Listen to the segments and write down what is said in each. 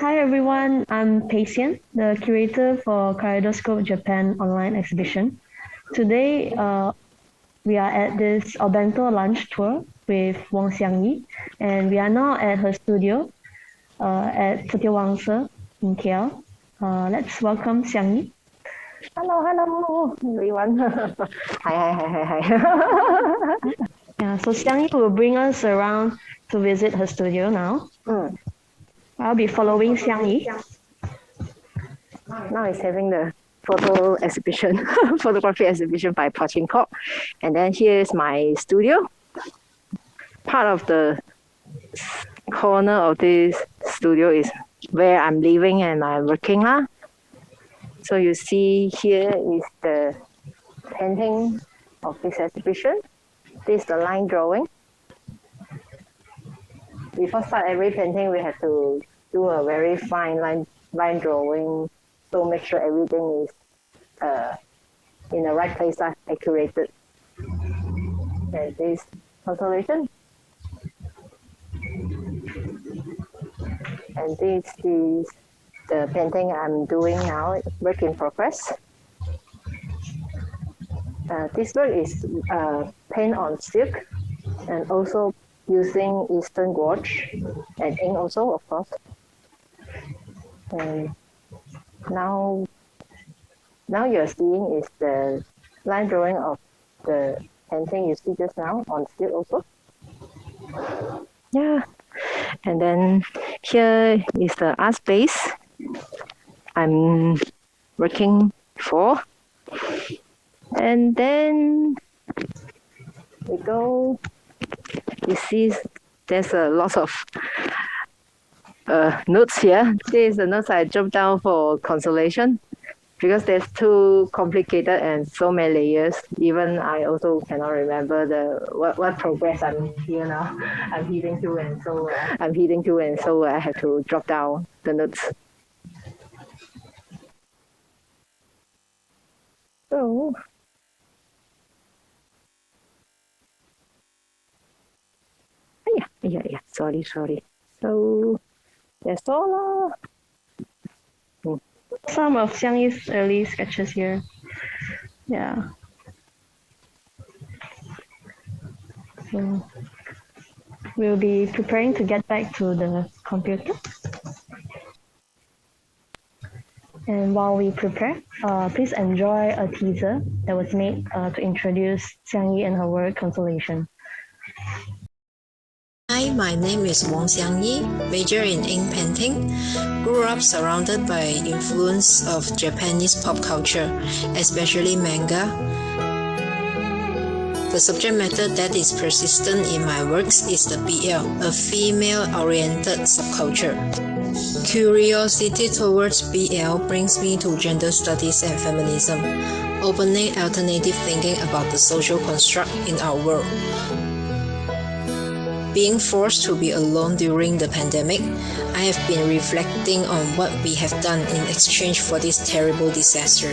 Hi everyone, I'm Peixian, the curator for Kaleidoscope Japan online exhibition. Today, we are at this Obento lunch tour with Wong Xiang Yi, and we are now at her studio at Setiawangsa in KL. Let's welcome Xiang Yi. Hello, everyone. Hi. Yeah, so Xiang Yi will bring us around to visit her studio now. I'll be following Xiang Yi. Now it's having the photography exhibition by Pochin Corp. And then here's my studio. Part of the corner of this studio is where I'm living and I'm working. So you see here is the painting of this exhibition. This is the line drawing. Before start every painting, we have to do a very fine line drawing, so make sure everything is in the right place, accurate. And this consolation. And this is the painting I'm doing now, work in progress. This work is paint on silk and also using Eastern gouache and ink also, of course. And now you're seeing is the line drawing of the painting you see just now on silk also. Yeah. And then here is the art space I'm working for. And then we go, you see there's a lot of notes here. This is the notes I dropped down for consolation because there's too complicated and so many layers. Even I also cannot remember what progress I'm here now. I'm heading to, and so I have to drop down the notes. So yeah. Sorry. So that's all. Some of Xiang Yi's early sketches here. Yeah. So we'll be preparing to get back to the computer. And while we prepare, please enjoy a teaser that was made to introduce Xiang Yi and her work Consolation. Hi, my name is Wong Xiang Yi, major in ink painting. Grew up surrounded by influence of Japanese pop culture, especially manga. The subject matter that is persistent in my works is the BL, a female-oriented subculture. Curiosity towards BL brings me to gender studies and feminism, opening alternative thinking about the social construct in our world. Being forced to be alone during the pandemic, I have been reflecting on what we have done in exchange for this terrible disaster.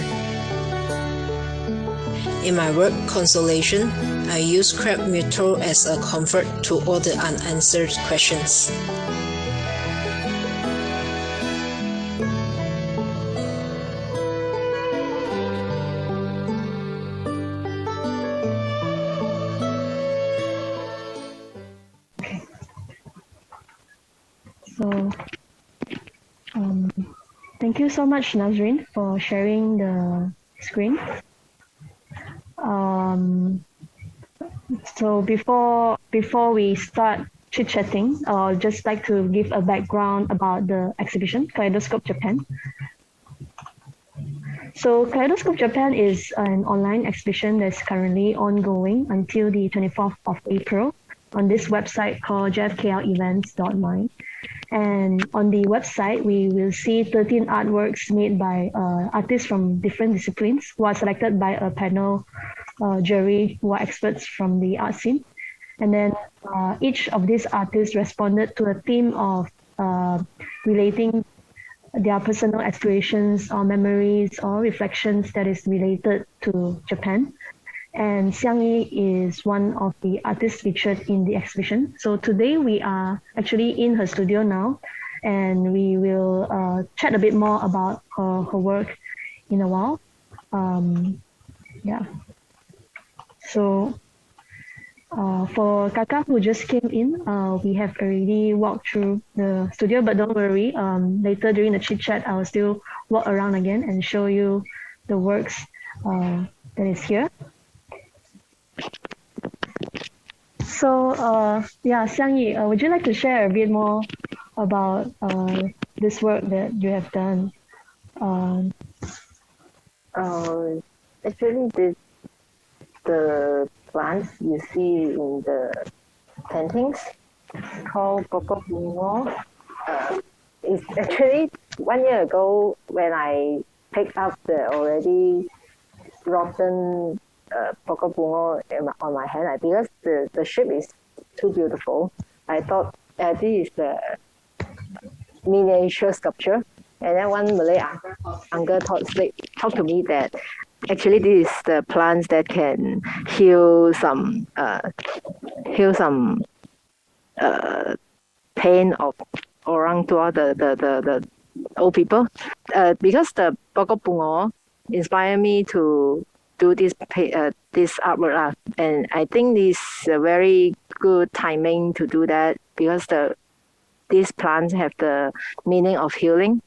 In my work, Consolation, I use crêpe myrtle as a comfort to all the unanswered questions. So, thank you so much, Nazreen, for sharing the screen. So before we start chit-chatting, I'd just like to give a background about the exhibition, Kaleidoscope Japan. So Kaleidoscope Japan is an online exhibition that's currently ongoing until the 24th of April on this website called jfklevents.my. And on the website, we will see 13 artworks made by artists from different disciplines who are selected by a panel jury who are experts from the art scene. And then each of these artists responded to a theme of relating their personal aspirations or memories or reflections that is related to Japan. And Xiang Yi is one of the artists featured in the exhibition. So today we are actually in her studio now, and we will chat a bit more about her work in a while. Yeah. So for Kaka who just came in, we have already walked through the studio, but don't worry. Later during the chit chat, I will still walk around again and show you the works that is here. So Xiang Yi, would you like to share a bit more about this work that you have done? Actually, the plants you see in the paintings called Pokok Bungo. It's actually 1 year ago when I picked up the already rotten Pokok Bungo on my hand. Because the shape is too beautiful, I thought this is the miniature sculpture. And then one Malay uncle talked to me that actually this is the plants that can heal some pain of orang tua, the old people. Because the Pokok Bungo inspired me to do this artwork, and I think this is a very good timing to do that because these plants have the meaning of healing.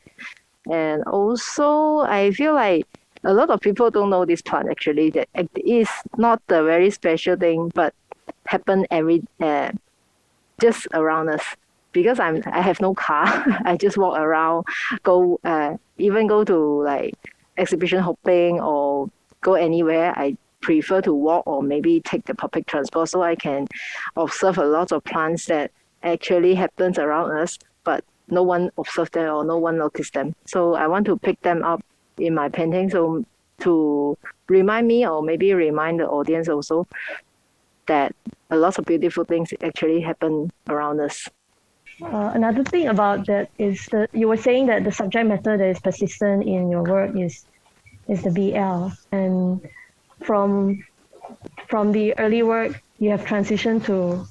And also, I feel like a lot of people don't know this plant actually. That it is not a very special thing, but happen just around us. Because I have no car, I just walk around, even go to like exhibition hopping or go anywhere. I prefer to walk or maybe take the public transport so I can observe a lot of plants that actually happens around us, but no one observed them or no one noticed them. So I want to pick them up in my painting, so to remind me or maybe remind the audience also that a lot of beautiful things actually happen around us. Another thing about that is that you were saying that the subject matter that is persistent in your work is the BL, and from the early work you have transitioned to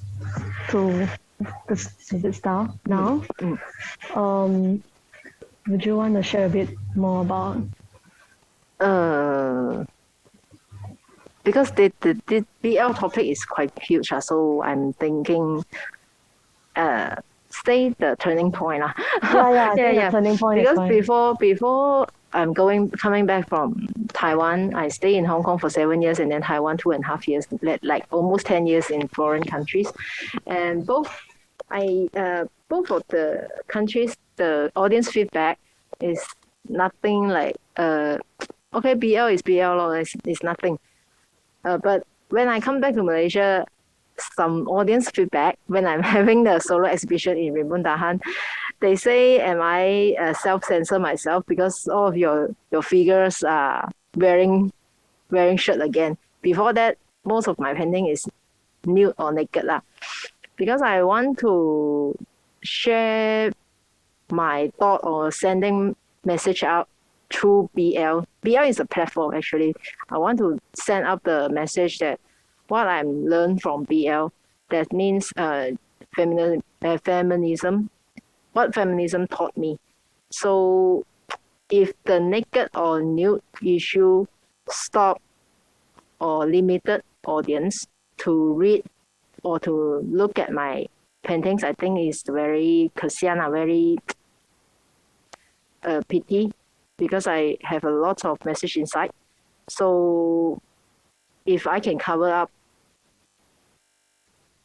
the style now. Would you want to share a bit more about? Because the BL topic is quite huge, so I'm thinking stay the turning point. Yeah. Turning point. Because before I'm coming back from Taiwan, I stayed in Hong Kong for 7 years and then Taiwan 2.5 years, like almost 10 years in foreign countries. And both of the countries, the audience feedback is nothing like okay, BL is BL, it's nothing. But when I come back to Malaysia, some audience feedback when I'm having the solo exhibition in Rimbun Dahan, they say, am I self-censor myself because all of your figures are wearing shirt again. Before that, most of my painting is nude or naked because I want to share my thought or sending message out through BL. BL is a platform actually. I want to send out the message that what I'm learned from BL, that means feminism, what feminism taught me. So if the naked or nude issue stop or limited audience to read or to look at my paintings, I think it's very kasihan, very pity, because I have a lot of message inside. So if I can cover up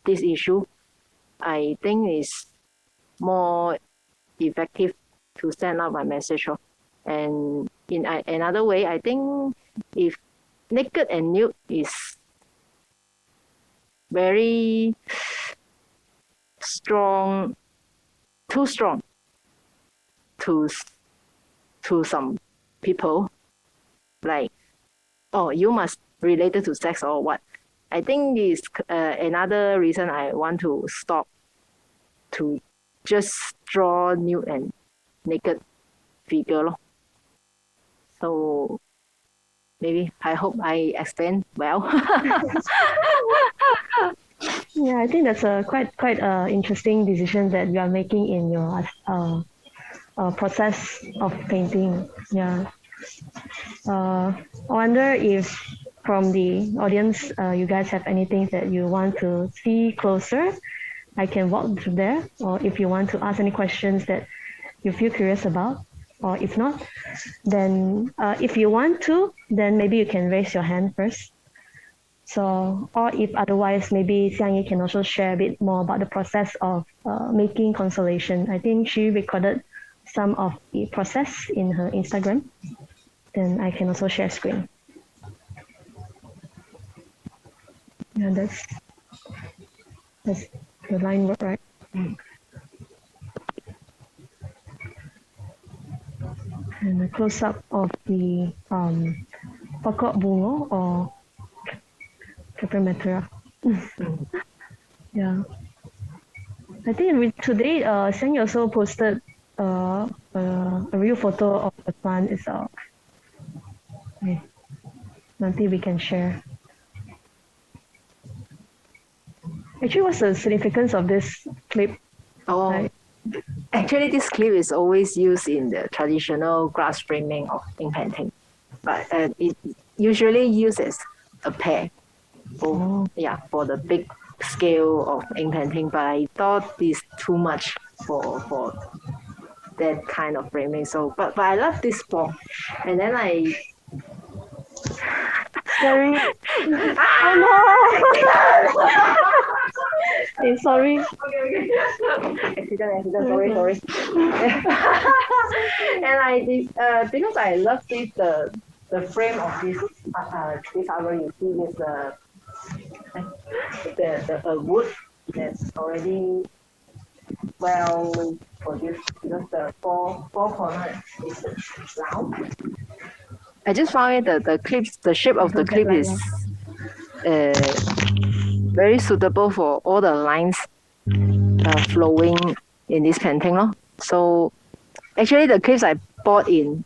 this issue, I think it's more effective to send out my message. And in another way, I think if naked and nude is very strong, too strong to some people, like, oh, you must related to sex or what. I think is another reason I want to stop to just draw nude and naked figure. So maybe I hope I explain well. Yeah, I think that's a quite interesting decision that you are making in your process of painting. Yeah. I wonder if from the audience, you guys have anything that you want to see closer. I can walk through there, or if you want to ask any questions that you feel curious about, or if not, then if you want to, then maybe you can raise your hand first. So, or if otherwise, maybe Xiang Yi can also share a bit more about the process of making constellation. I think she recorded some of the process in her Instagram. Then I can also share screen. Yeah, that's the line work, right? And a close up of the pokok bungo or Caprimetra. Yeah. I think today, Xiang Yi also posted a real photo of the plant itself. Okay. Nanti we can share. Actually, what's the significance of this clip? Oh, Like, actually, this clip is always used in the traditional glass framing of ink painting, but it usually uses a pair. For, for the big scale of ink painting, but I thought it's too much for that kind of framing. So, but I love this form, and then I. Sorry. Oh no! Hey, sorry. Okay. Accident. Sorry. And I did because I love this the frame of this artwork. You see this the wood that's already well produced because the four corners is round. I just found it the shape of the clip is very suitable for all the lines flowing in this painting. So actually the clips I bought in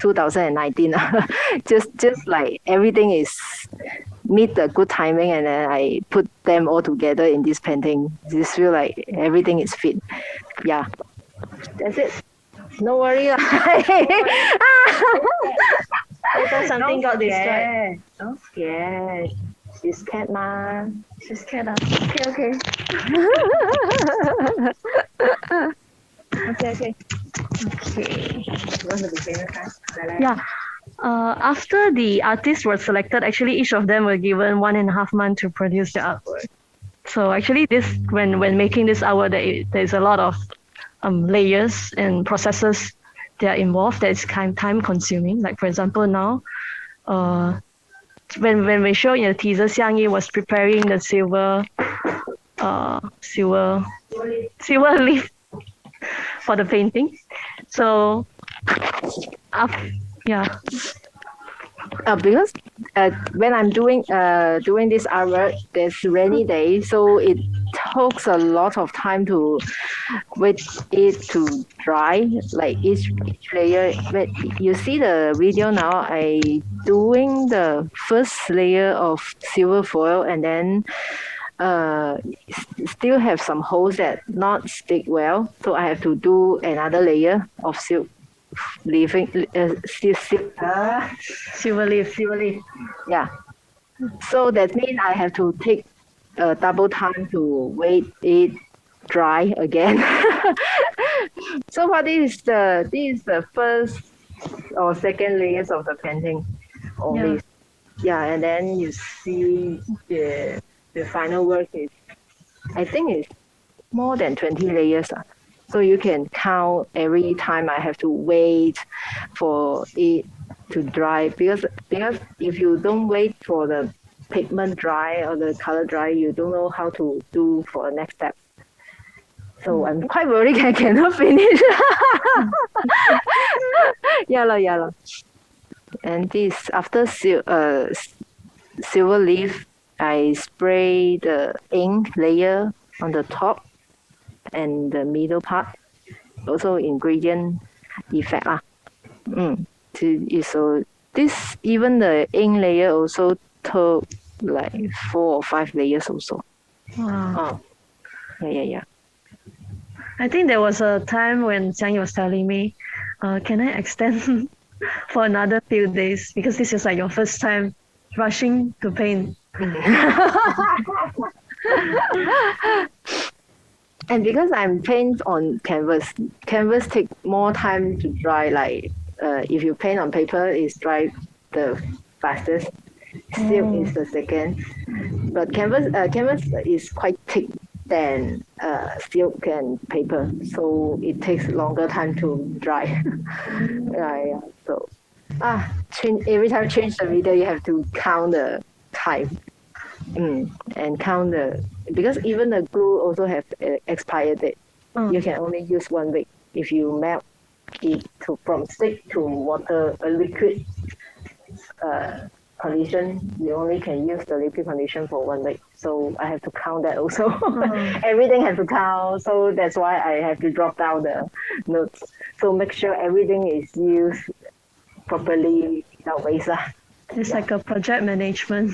2019, just like everything is meet the good timing, and then I put them all together in this painting. Just feel like everything is fit. Yeah, that's it. No worry. I thought something got destroyed. Don't scare. She's scared, ma. She's scared. Okay. Okay. Yeah. After the artists were selected, actually each of them were given 1.5 months to produce the artwork. So actually, when making this artwork, there's a lot of layers and processes that are involved that is kind of time consuming. Like for example, now, when we show in the teaser, Xiang Yi was preparing the silver leaf for the painting. So, yeah. Because when I'm doing this artwork, there's rainy day, so it takes a lot of time to wait it to dry. Like each layer. But you see the video now, I doing the first layer of silver foil, and then still have some holes that not stick well, so I have to do another layer of silk. Silver leaf. Yeah. So that means I have to take double time to wait it dry again. So for this is the first or second layers of the painting only. Yeah, and then you see the final work is, I think it's more than 20 layers. So you can count every time I have to wait for it to dry, because if you don't wait for the pigment dry or the color dry, you don't know how to do for the next step. So I'm quite worried I cannot finish. Yeah. And this after silver leaf, I spray the ink layer on the top and the middle part, also ingredient effect. So this, even the ink layer also took like 4 or 5 layers also. Wow. Yeah. I think there was a time when Xiang Yi was telling me, can I extend for another few days? Because this is like your first time rushing to paint. And because I'm paint on canvas take more time to dry. Like if you paint on paper, it's dry the fastest. Silk is the second, but canvas is quite thick than silk and paper, so it takes longer time to dry. Yeah. So every time change the video, you have to count the time. And count because even the glue also have expired date. You can only use 1 week. If you melt it from stick to water, a liquid condition, you only can use the liquid condition for 1 week. So I have to count that also. Everything has to count. So that's why I have to drop down the notes. So make sure everything is used properly without waste. It's like a project management.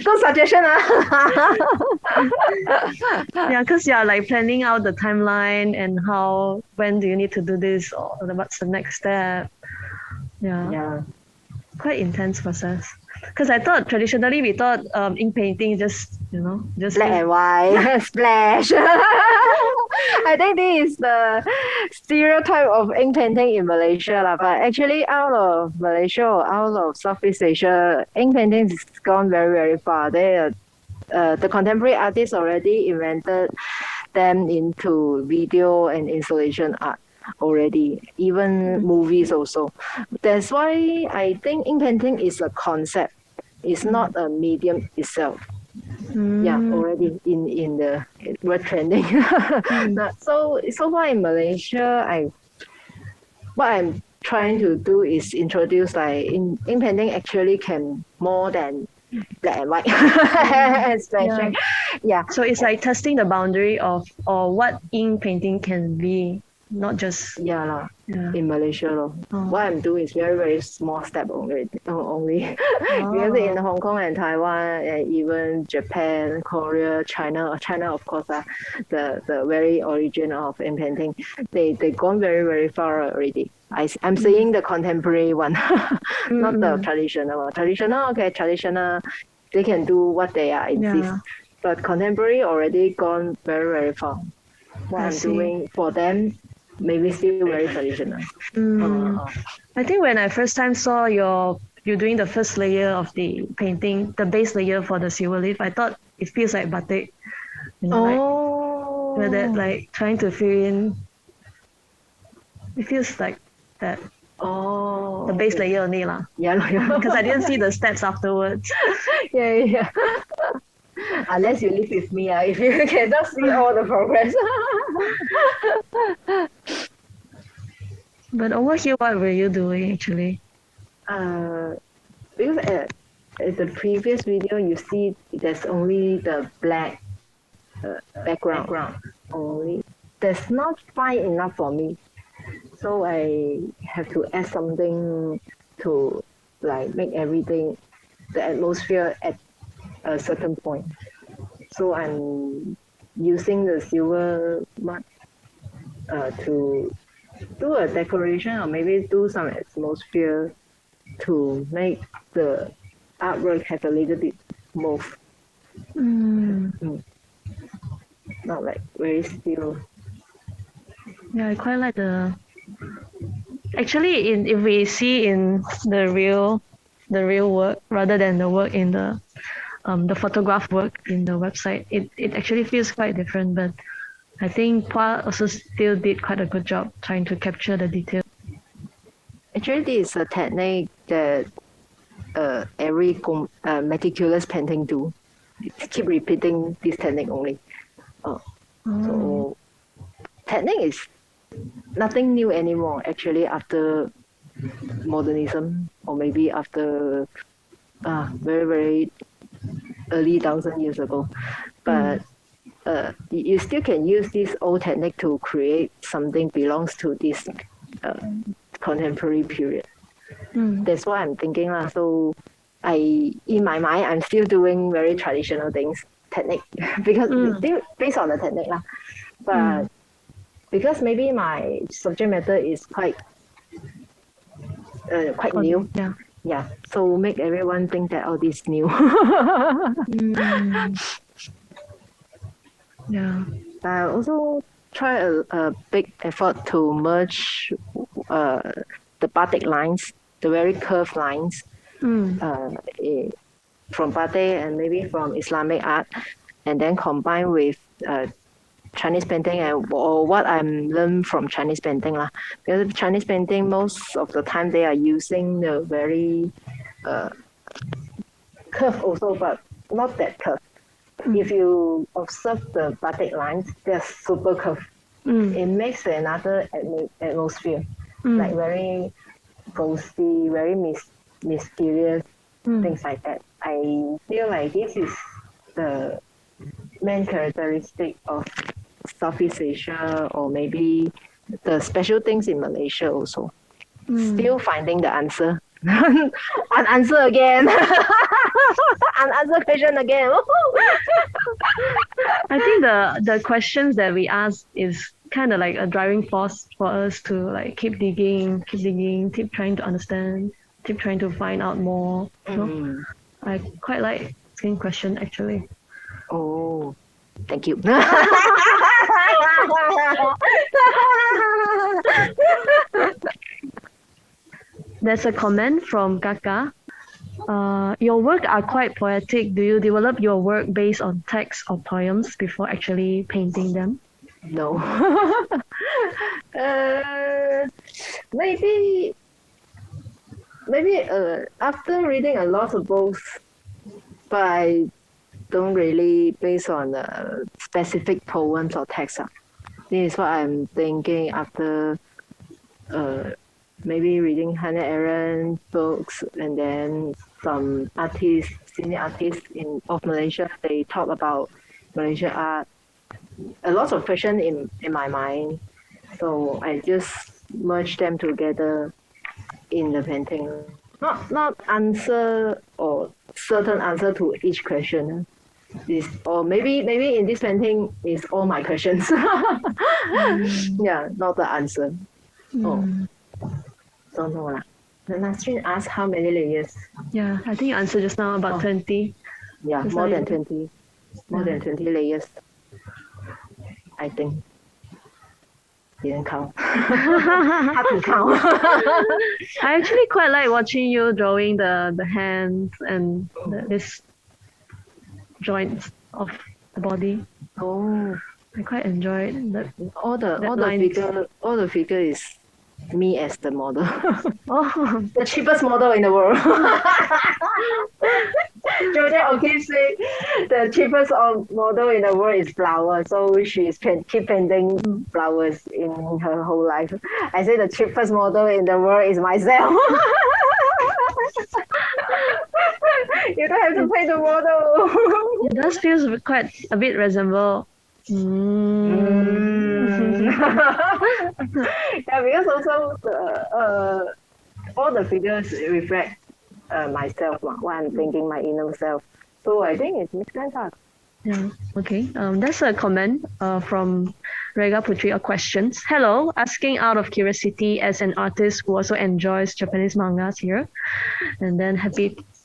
Good suggestion. Yeah, because you're like planning out the timeline and when do you need to do this or what's the next step. Yeah. Quite intense process. Because I thought traditionally we thought ink painting just black and white splash. I think this is the stereotype of ink painting in Malaysia, but actually out of Malaysia or out of Southeast Asia, ink painting has gone very, very far. The contemporary artists already invented them into video and installation art already, even movies also. That's why I think ink painting is a concept. It's not a medium itself. Yeah, already in the word trending. So far in Malaysia, what I'm trying to do is introduce like ink painting actually can more than black and white splashing. Yeah. So it's like testing the boundary of what ink painting can be, not just in Malaysia. What I'm doing is very, very small step only. Because in Hong Kong and Taiwan and even Japan, Korea, China of course the very origin of ink painting, they gone very, very far already. I'm saying the contemporary one, not the traditional. Traditional, they can do what they are insist. But contemporary already gone very, very far. What I'm doing for them, maybe still very traditional. I think when I first time saw you doing the first layer of the painting, the base layer for the silver leaf, I thought it feels like batik. Like, where that like trying to fill in. It feels like that. The base layer only lah. Yeah. Because I didn't see the steps afterwards. Yeah. Unless you live with me, if you cannot see all the progress. But over here, what were you doing actually? Because at the previous video, you see there's only the black background. Only that's not fine enough for me. So I have to add something to like make everything, the atmosphere at a certain point. So I'm using the silver mud to do a decoration or maybe do some atmosphere to make the artwork have a little bit move. Not like very still. Yeah, I quite like the. Actually, if we see in the real work rather than the work in the photograph work in the website, it actually feels quite different. But I think Pua also still did quite a good job trying to capture the detail. Actually, this is a technique that every meticulous painting do. Keep repeating this technique only. So technique is nothing new anymore. Actually, after modernism or maybe after very, very early 1,000 years ago, but you still can use this old technique to create something belongs to this contemporary period. That's what I'm thinking. So in my mind, I'm still doing very traditional things technique because based on the technique lah. But because maybe my subject matter is quite new. Yeah. So make everyone think that this new. Yeah. I also try a big effort to merge the batik lines, the very curved lines, from batik and maybe from Islamic art, and then combine with Chinese painting or what I'm learned from Chinese painting lah. Because Chinese painting most of the time they are using the very curve also, but not that curve. If you observe the batik lines, they're super curved. It makes another atmosphere, like very ghostly, very mysterious, things like that. I feel like this is the main characteristic of Southeast Asia, or maybe the special things in Malaysia also. Still finding the answer. Unanswer again. Unanswered question again. I think the questions that we ask is kind of like a driving force for us to like keep digging, keep trying to understand, keep trying to find out more. You know? I quite like asking questions actually. Oh, thank you. There's a comment from Kaka. Your work are quite poetic. Do you develop your work based on texts or poems before actually painting them? No. Maybe after reading a lot of books, but I don't really based on specific poems or texts. This is what I'm thinking after maybe reading Hannah Arendt books, and then some artists, senior artists of Malaysia, they talk about Malaysia art. A lot of questions in my mind, so I just merge them together in the painting. Not answer or certain answer to each question. Or maybe in this painting is all my questions. Yeah, not the answer. Oh, don't know lah. The Nasrin asked how many layers? Yeah, I think you answered just now about 20. Yeah, more than 20. More than 20 layers. I think. Didn't count. Have to count. I actually quite like watching you drawing the hands and this joints of the body. Oh, I quite enjoyed that. all the figure is me as the model. Oh, The cheapest model in the world. Georgia okay say the cheapest model in the world is flower, so she is keep painting flowers in her whole life. I say the cheapest model in the world is myself. You don't have to pay the model. it does feel quite a bit resemble. Yeah, because also all the figures reflect myself, what I'm thinking, my inner self. So I think it makes sense. Yeah. Okay. That's a comment from Rega Putri, or questions. Hello, asking out of curiosity as an artist who also enjoys Japanese mangas here, and then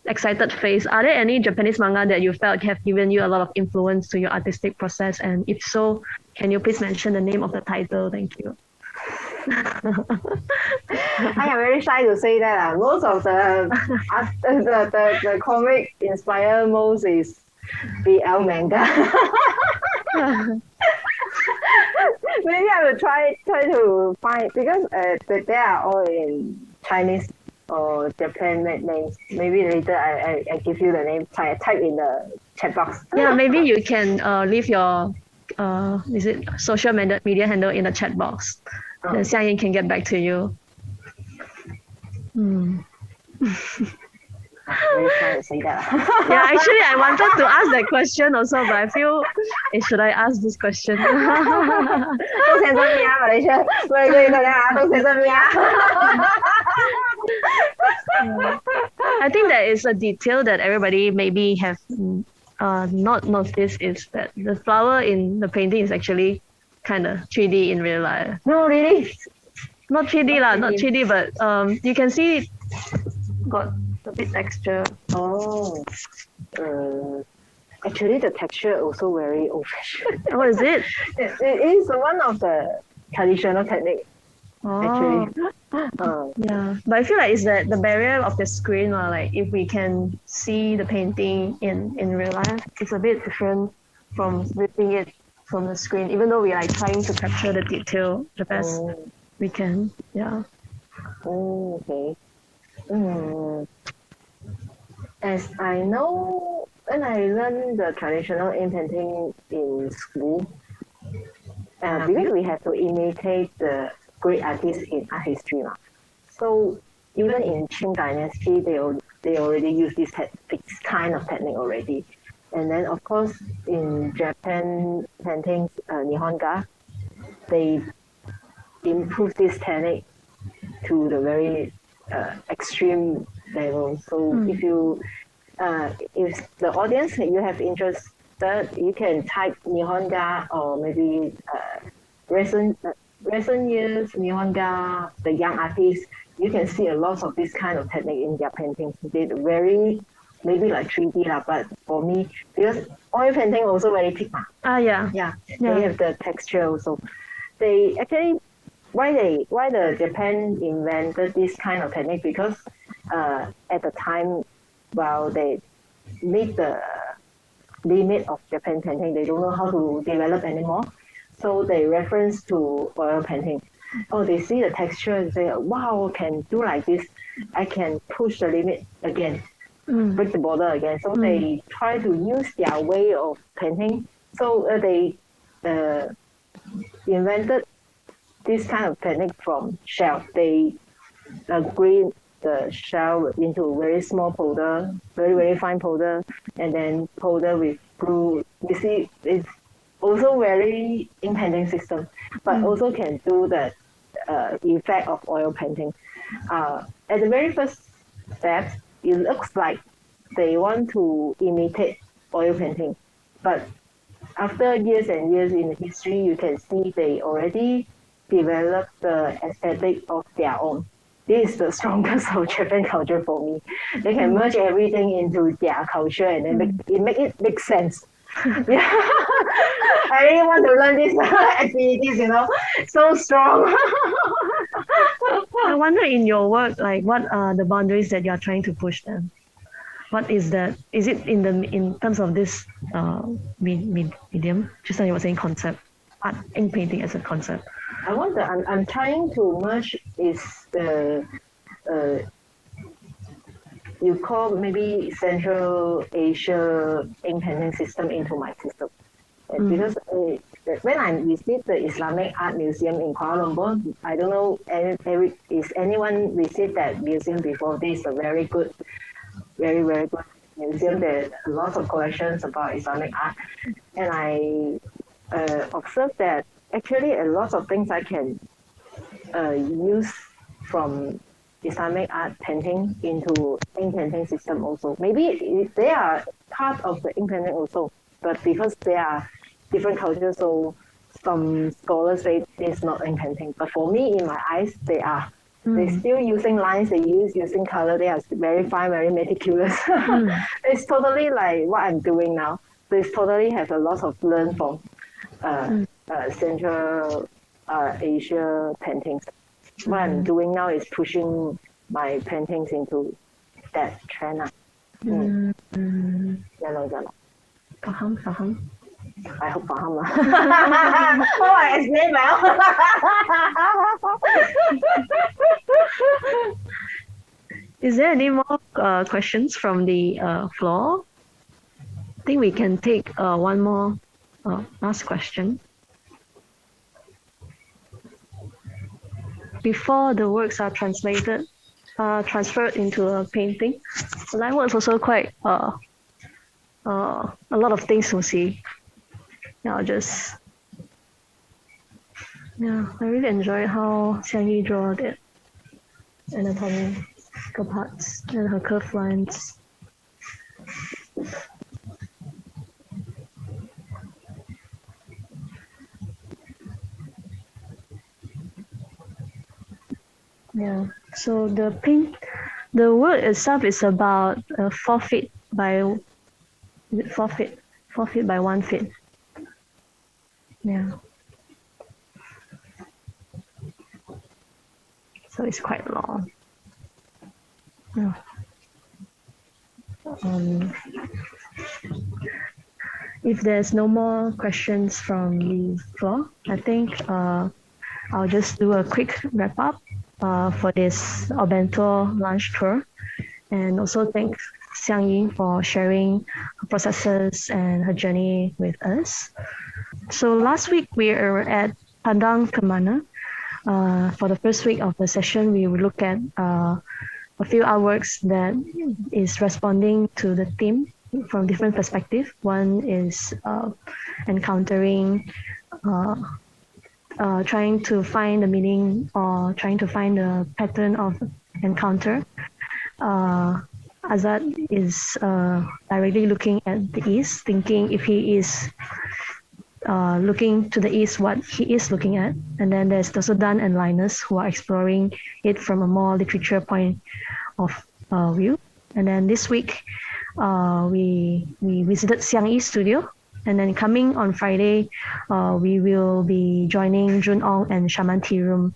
excited face. Are there any Japanese manga that you felt have given you a lot of influence to your artistic process? And if so, can you please mention the name of the title? Thank you. I am very shy to say that. Most of the comic inspired most is BL manga. Maybe I will try to find, because they are all in Chinese or Japan names. Maybe later I give you the name. Type in the chat box. Yeah, maybe you can leave your social media handle in the chat box. Then Xiang Yi can get back to you. I'm very shy to say that. Yeah, actually, I wanted to ask that question also, but I feel, should I ask this question? Don't censor me, Malaysia. Don't censor me. I think that is a detail that everybody maybe have not noticed is that the flower in the painting is actually kind of 3D in real life. No, really? Not 3D lah, not 3D. 3D, but you can see it got a bit texture. Oh. Actually, the texture also very old-fashioned. Oh, is it? It is one of the traditional technique. Oh. Actually. Yeah, but I feel like it's that the barrier of the screen, or like if we can see the painting in real life, it's a bit different from ripping it from the screen. Even though we are like trying to capture the detail the best we can. Yeah. Oh, okay. As I know, when I learned the traditional ink painting in school, because we have to imitate the great artists in art history. So even in Qing Dynasty, they already use this kind of technique already. And then, of course, in Japan paintings, Nihonga, they improve this technique to the very extreme level. So if the audience you have interest, you can type Nihonga or maybe recent years Nihonga, the young artists. You can see a lot of this kind of technique in their paintings. They very maybe like 3D lah, but for me, because oil painting also very thick. Yeah. They have the texture also. They actually why the Japan invented this kind of technique, because at the time while they meet the limit of Japan painting, they don't know how to develop anymore. So they reference to oil painting. Oh, they see the texture and say, wow, can do like this. I can push the limit again, break the border again. So they try to use their way of painting. So they invented this kind of technique from shell. They grind the shell into very small powder, very, very fine powder, and then powder with glue. You see, it's also very ink painting system, but also can do the effect of oil painting. At the very first step, it looks like they want to imitate oil painting, but after years and years in history, you can see they already developed the aesthetic of their own. This is the strongest of Japan culture for me. They can merge everything into their culture and then make it make sense. Yeah, I really want to learn these activities. So strong. I wonder in your work, like what are the boundaries that you are trying to push then? What is that? Is it in terms of this medium? Just like you were saying, concept, art, ink painting as a concept. I'm trying to merge is the you call maybe Central Asia ink painting system into my system. Because when I visit the Islamic Art Museum in Kuala Lumpur, I don't know is anyone visit that museum before. This is a very good, very, very good museum. There's lots of collections about Islamic art. And I observed that actually a lot of things I can use from Islamic art painting into ink painting system also. Maybe they are part of the ink painting also, but because they are different cultures, so some scholars say it's not ink painting. But for me, in my eyes, they are. They're still using lines, they using color, they are very fine, very meticulous. It's totally like what I'm doing now. They totally have a lot of learn from Central Asia paintings. What I'm doing now is pushing my paintings into that trend. Faham. I hope faham lah. Oh, I explain well. Is there any more questions from the floor? I think we can take one more last question. Before the works are transferred into a painting, the line work is also quite a lot of things to see. I really enjoy how Xiang Yi draw the anatomical parts and her curved lines. Yeah. So the wood itself is about 4 feet by 4 feet, 4 feet by 1 feet. Yeah. So it's quite long. Yeah. If there's no more questions from the floor, I think I'll just do a quick wrap up for this Obento lunch tour. And also thank Xiang Yi for sharing her processes and her journey with us. So last week we were at Padang Kemana. For the first week of the session, we will look at a few artworks that is responding to the theme from different perspectives. One is encountering, trying to find the meaning or trying to find the pattern of encounter. Azad is directly looking at the east, thinking if he is looking to the east, what he is looking at. And then there's also Dan and Linus who are exploring it from a more literature point of view. And then this week, we visited Xiang Yi's studio. And then coming on Friday, we will be joining Jun Ong and Shaman Tea Room,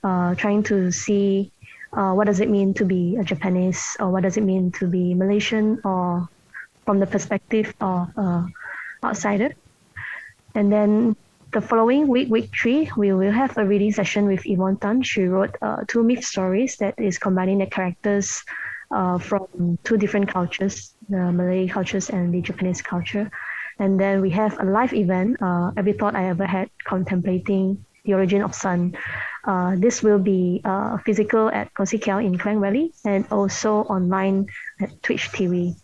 trying to see what does it mean to be a Japanese, or what does it mean to be Malaysian, or from the perspective of outsider. And then the following week, week 3, we will have a reading session with Yvonne Tan. She wrote 2 myth stories that is combining the characters from 2 different cultures, the Malay cultures and the Japanese culture. And then we have a live event, Every Thought I Ever Had, contemplating the origin of sun. This will be physical at Kosi Kiao in Klang Valley and also online at Twitch TV.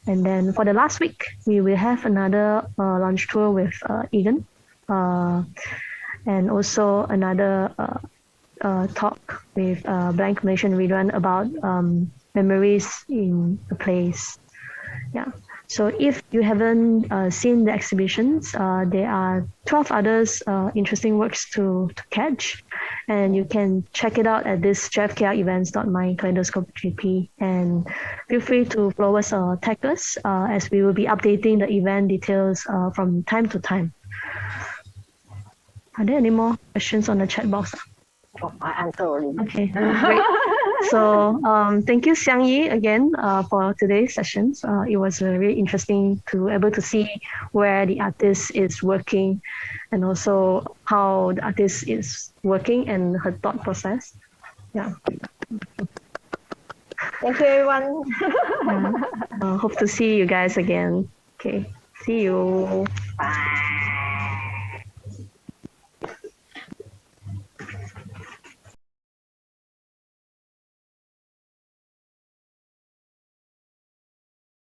And then for the last week, we will have another lunch tour with Egan, and also another talk with Blank Malaysian Ridwan about memories in a place. Yeah. So if you haven't seen the exhibitions, there are 12 others interesting works to catch, and you can check it out at this jfkrevents.my Kaleidoscope GP, and feel free to follow us or tag us as we will be updating the event details from time to time. Are there any more questions on the chat box? Oh, I answered already. Okay, great. So thank you, Xiang Yi, again for today's sessions. It was really interesting to able to see where the artist is working, and also how the artist is working and her thought process. Yeah. Thank you, everyone. Hope to see you guys again. Okay, see you. Bye.